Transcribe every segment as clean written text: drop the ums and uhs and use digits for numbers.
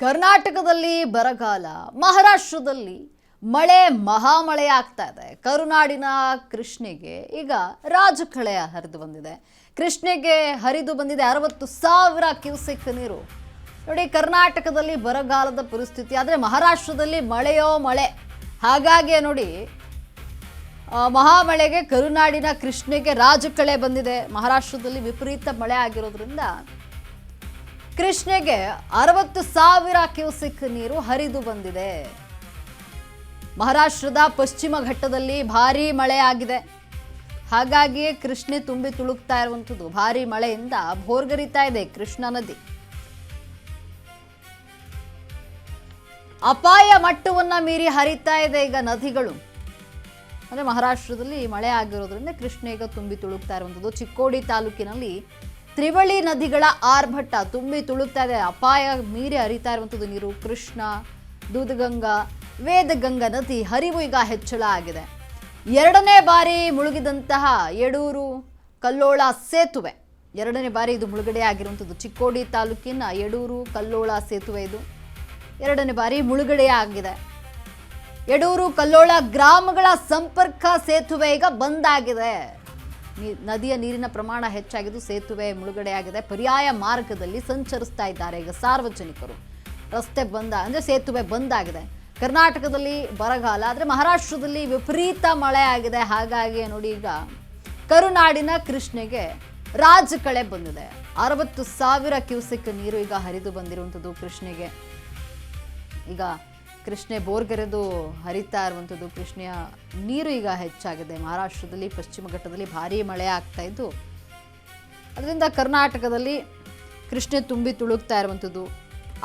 ಕರ್ನಾಟಕದಲ್ಲಿ ಬರಗಾಲ, ಮಹಾರಾಷ್ಟ್ರದಲ್ಲಿ ಮಳೆ ಮಹಾಮಳೆ ಆಗ್ತಾ ಇದೆ. ಕರುನಾಡಿನ ಕೃಷ್ಣೆಗೆ ಈಗ ರಾಜಕಳೆ ಹರಿದು ಬಂದಿದೆ. ಕೃಷ್ಣೆಗೆ ಹರಿದು ಬಂದಿದೆ 60,000 ಕ್ಯೂಸೆಕ್ ನೀರು. ನೋಡಿ, ಕರ್ನಾಟಕದಲ್ಲಿ ಬರಗಾಲದ ಪರಿಸ್ಥಿತಿ, ಆದರೆ ಮಹಾರಾಷ್ಟ್ರದಲ್ಲಿ ಮಳೆಯೋ ಮಳೆ. ಹಾಗಾಗಿ ನೋಡಿ, ಮಹಾಮಳೆಗೆ ಕರುನಾಡಿನ ಕೃಷ್ಣೆಗೆ ರಾಜಕಳೆ ಬಂದಿದೆ. ಮಹಾರಾಷ್ಟ್ರದಲ್ಲಿ ವಿಪರೀತ ಮಳೆ ಆಗಿರೋದ್ರಿಂದ ಕೃಷ್ಣೆಗೆ 60,000 ಕ್ಯೂಸೆಕ್ ನೀರು ಹರಿದು ಬಂದಿದೆ. ಮಹಾರಾಷ್ಟ್ರದ ಪಶ್ಚಿಮ ಘಟ್ಟದಲ್ಲಿ ಭಾರೀ ಮಳೆ ಆಗಿದೆ. ಹಾಗಾಗಿಯೇ ಕೃಷ್ಣೆ ತುಂಬಿ ತುಳುಕ್ತಾ ಇರುವಂಥದ್ದು. ಭಾರೀ ಮಳೆಯಿಂದ ಭೋರ್ಗರಿತಾ ಇದೆ ಕೃಷ್ಣಾ ನದಿ. ಅಪಾಯ ಮಟ್ಟವನ್ನ ಮೀರಿ ಹರಿತಾ ಇದೆ ಈಗ ನದಿಗಳು. ಅಂದರೆ ಮಹಾರಾಷ್ಟ್ರದಲ್ಲಿ ಮಳೆ ಆಗಿರೋದ್ರಿಂದ ಕೃಷ್ಣೆ ಈಗ ತುಂಬಿ ತುಳುಕ್ತಾ ಇರುವಂಥದ್ದು. ಚಿಕ್ಕೋಡಿ ತಾಲೂಕಿನಲ್ಲಿ ತ್ರಿವಳಿ ನದಿಗಳ ಆರ್ಭಟ ತುಂಬಿ ತುಳುಕ್ತಾ ಇದೆ. ಅಪಾಯ ಮೀರಿ ಹರಿತಾ ಇರುವಂಥದ್ದು ನೀರು. ಕೃಷ್ಣ, ದೂದಗಂಗಾ, ವೇದಗಂಗಾ ನದಿ ಹರಿವು ಈಗ ಹೆಚ್ಚಳ ಆಗಿದೆ. ಎರಡನೇ ಬಾರಿ ಮುಳುಗಿದಂತಹ ಯಡೂರು ಕಲ್ಲೋಳ ಸೇತುವೆ, ಎರಡನೇ ಬಾರಿ ಇದು ಮುಳುಗಡೆ ಆಗಿರುವಂಥದ್ದು. ಚಿಕ್ಕೋಡಿ ತಾಲೂಕಿನ ಯಡೂರು ಕಲ್ಲೋಳ ಸೇತುವೆ ಇದು ಎರಡನೇ ಬಾರಿ ಮುಳುಗಡೆಯಾಗಿದೆ. ಯಡೂರು ಕಲ್ಲೋಳ ಗ್ರಾಮಗಳ ಸಂಪರ್ಕ ಸೇತುವೆ ಈಗ ಬಂದಾಗಿದೆ. ನದಿಯ ನೀರಿನ ಪ್ರಮಾಣ ಹೆಚ್ಚಾಗಿದ್ದು ಸೇತುವೆ ಮುಳುಗಡೆಯಾಗಿದೆ. ಪರ್ಯಾಯ ಮಾರ್ಗದಲ್ಲಿ ಸಂಚರಿಸ್ತಾ ಇದ್ದಾರೆ ಈಗ ಸಾರ್ವಜನಿಕರು. ರಸ್ತೆ ಬಂದ ಅಂದರೆ ಸೇತುವೆ ಬಂದಾಗಿದೆ. ಕರ್ನಾಟಕದಲ್ಲಿ ಬರಗಾಲ, ಆದರೆ ಮಹಾರಾಷ್ಟ್ರದಲ್ಲಿ ವಿಪರೀತ ಮಳೆ ಆಗಿದೆ. ಹಾಗಾಗಿ ನೋಡಿ, ಈಗ ಕರುನಾಡಿನ ಕೃಷ್ಣೆಗೆ ರಾಜಕಳೆ ಬಂದಿದೆ. 60,000 ಕ್ಯೂಸೆಕ್ ನೀರು ಈಗ ಹರಿದು ಬಂದಿರುವಂಥದ್ದು ಕೃಷ್ಣೆಗೆ. ಈಗ ಕೃಷ್ಣೆ ಬೋರ್ಗರೆದು ಹರಿತಾ ಇರುವಂಥದ್ದು. ಕೃಷ್ಣೆಯ ನೀರು ಈಗ ಹೆಚ್ಚಾಗಿದೆ. ಮಹಾರಾಷ್ಟ್ರದಲ್ಲಿ ಪಶ್ಚಿಮ ಘಟ್ಟದಲ್ಲಿ ಭಾರೀ ಮಳೆ ಆಗ್ತಾ ಇದ್ದು, ಅದರಿಂದ ಕರ್ನಾಟಕದಲ್ಲಿ ಕೃಷ್ಣೆ ತುಂಬಿ ತುಳುಕ್ತಾ ಇರುವಂಥದ್ದು.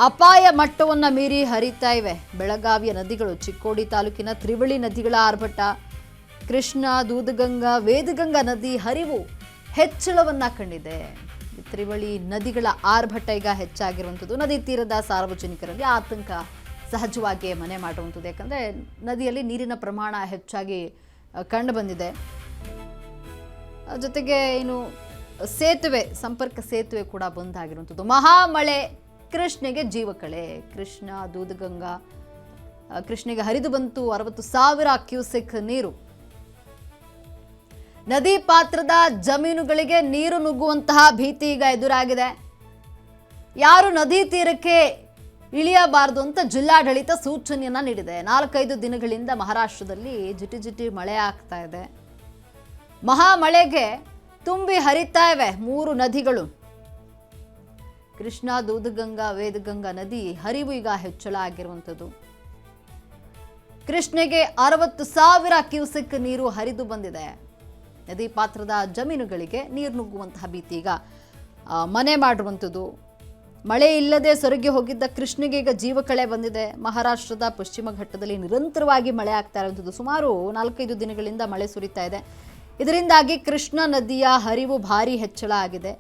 ಅಪಾಯ ಮಟ್ಟವನ್ನು ಮೀರಿ ಹರಿತಾ ಇವೆ ಬೆಳಗಾವಿಯ ನದಿಗಳು. ಚಿಕ್ಕೋಡಿ ತಾಲೂಕಿನ ತ್ರಿವಳಿ ನದಿಗಳ ಆರ್ಭಟ, ಕೃಷ್ಣ, ದೂದಗಂಗಾ, ವೇದಗಂಗಾ ನದಿ ಹರಿವು ಹೆಚ್ಚಳವನ್ನ ಕಂಡಿದೆ. ತ್ರಿವಳಿ ನದಿಗಳ ಆರ್ಭಟ ಈಗ ಹೆಚ್ಚಾಗಿರುವಂಥದ್ದು. ನದಿ ತೀರದ ಸಾರ್ವಜನಿಕರಲ್ಲಿ ಆತಂಕ ಸಹಜವಾಗಿ ಮನೆ ಮಾಡುವಂಥದ್ದು. ಯಾಕಂದರೆ ನದಿಯಲ್ಲಿ ನೀರಿನ ಪ್ರಮಾಣ ಹೆಚ್ಚಾಗಿ ಕಂಡು ಬಂದಿದೆ. ಜೊತೆಗೆ ಇನ್ನು ಸೇತುವೆ, ಸಂಪರ್ಕ ಸೇತುವೆ ಕೂಡ ಬಂದಾಗಿರುವಂಥದ್ದು. ಮಹಾಮಳೆ ಕೃಷ್ಣೆಗೆ ಜೀವಕಳೆ. ಕೃಷ್ಣ, ದೂದಗಂಗಾ, ಕೃಷ್ಣೆಗೆ ಹರಿದು ಬಂತು 60,000 ಕ್ಯೂಸೆಕ್ ನೀರು. ನದಿ ಪಾತ್ರದ ಜಮೀನುಗಳಿಗೆ ನೀರು ನುಗ್ಗುವಂತಹ ಭೀತಿ ಈಗ ಎದುರಾಗಿದೆ. ಯಾರು ನದಿ ತೀರಕ್ಕೆ ಇಳಿಯಬಾರದು ಅಂತ ಜಿಲ್ಲಾಡಳಿತ ಸೂಚನೆಯನ್ನ ನೀಡಿದೆ. 4-5 ದಿನಗಳಿಂದ ಮಹಾರಾಷ್ಟ್ರದಲ್ಲಿ ಜಿಟಿ ಜಿಟಿ ಮಳೆ ಆಗ್ತಾ ಇದೆ. ಮಹಾಮಳೆಗೆ ತುಂಬಿ ಹರಿತಾ ಇವೆ 3 ನದಿಗಳು. ಕೃಷ್ಣ, ದೂದಗಂಗಾ, ವೇದಗಂಗಾ ನದಿ ಹರಿವು ಈಗ ಹೆಚ್ಚಳ ಆಗಿರುವಂಥದ್ದು. ಕೃಷ್ಣೆಗೆ 60,000 ಕ್ಯೂಸೆಕ್ ನೀರು ಹರಿದು ಬಂದಿದೆ. ನದಿ ಪಾತ್ರದ ಜಮೀನುಗಳಿಗೆ ನೀರು ನುಗ್ಗುವಂತಹ ಭೀತಿ ಈಗ ಮನೆ ಮಾಡಿರುವಂಥದ್ದು. ಮಳೆ ಇಲ್ಲದೆ ಸೊರಗಿ ಹೋಗಿದ್ದ ಕೃಷ್ಣೆಗೆ ಈಗ ಜೀವಕಳೆ ಬಂದಿದೆ. ಮಹಾರಾಷ್ಟ್ರದ ಪಶ್ಚಿಮ ಘಟ್ಟದಲ್ಲಿ ನಿರಂತರವಾಗಿ ಮಳೆ ಆಗ್ತಾ ಇರುವಂಥದ್ದು. ಸುಮಾರು 4-5 ದಿನಗಳಿಂದ ಮಳೆ ಸುರಿತಾ ಇದೆ. ಇದರಿಂದಾಗಿ ಕೃಷ್ಣಾ ನದಿಯ ಹರಿವು ಭಾರಿ ಹೆಚ್ಚಳ ಆಗಿದೆ.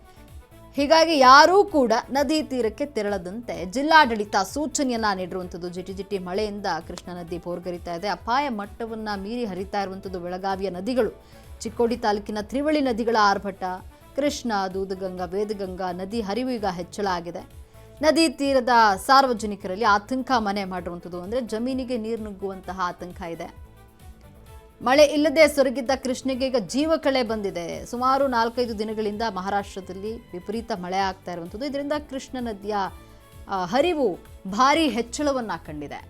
ಹೀಗಾಗಿ ಯಾರೂ ಕೂಡ ನದಿ ತೀರಕ್ಕೆ ತೆರಳದಂತೆ ಜಿಲ್ಲಾಡಳಿತ ಸೂಚನೆಯನ್ನ ನೀಡಿರುವಂಥದ್ದು. ಜಿಟಿ ಜಿಟಿ ಮಳೆಯಿಂದ ಕೃಷ್ಣಾ ನದಿ ಭೋರ್ಗರಿತಾ ಇದೆ. ಅಪಾಯ ಮಟ್ಟವನ್ನು ಮೀರಿ ಹರಿತಾ ಇರುವಂಥದ್ದು ಬೆಳಗಾವಿಯ ನದಿಗಳು. ಚಿಕ್ಕೋಡಿ ತಾಲೂಕಿನ ತ್ರಿವಳಿ ನದಿಗಳ ಆರ್ಭಟ, ಕೃಷ್ಣ, ದೂದಗಂಗಾ, ವೇದಗಂಗಾ ನದಿ ಹರಿವು ಈಗ ಹೆಚ್ಚಳ ಆಗಿದೆ. ನದಿ ತೀರದ ಸಾರ್ವಜನಿಕರಲ್ಲಿ ಆತಂಕ ಮನೆ ಮಾಡಿರುವಂಥದ್ದು. ಅಂದರೆ ಜಮೀನಿಗೆ ನೀರು ನುಗ್ಗುವಂತಹ ಆತಂಕ ಇದೆ. ಮಳೆ ಇಲ್ಲದೆ ಸೊರಗಿದ್ದ ಕೃಷ್ಣೆಗೆ ಈಗ ಜೀವಕಳೆ ಬಂದಿದೆ. ಸುಮಾರು 4-5 ದಿನಗಳಿಂದ ಮಹಾರಾಷ್ಟ್ರದಲ್ಲಿ ವಿಪರೀತ ಮಳೆ ಆಗ್ತಾ ಇರುವಂಥದ್ದು. ಇದರಿಂದ ಕೃಷ್ಣ ನದಿಯ ಹರಿವು ಭಾರಿ ಹೆಚ್ಚಳವನ್ನ ಕಂಡಿದೆ.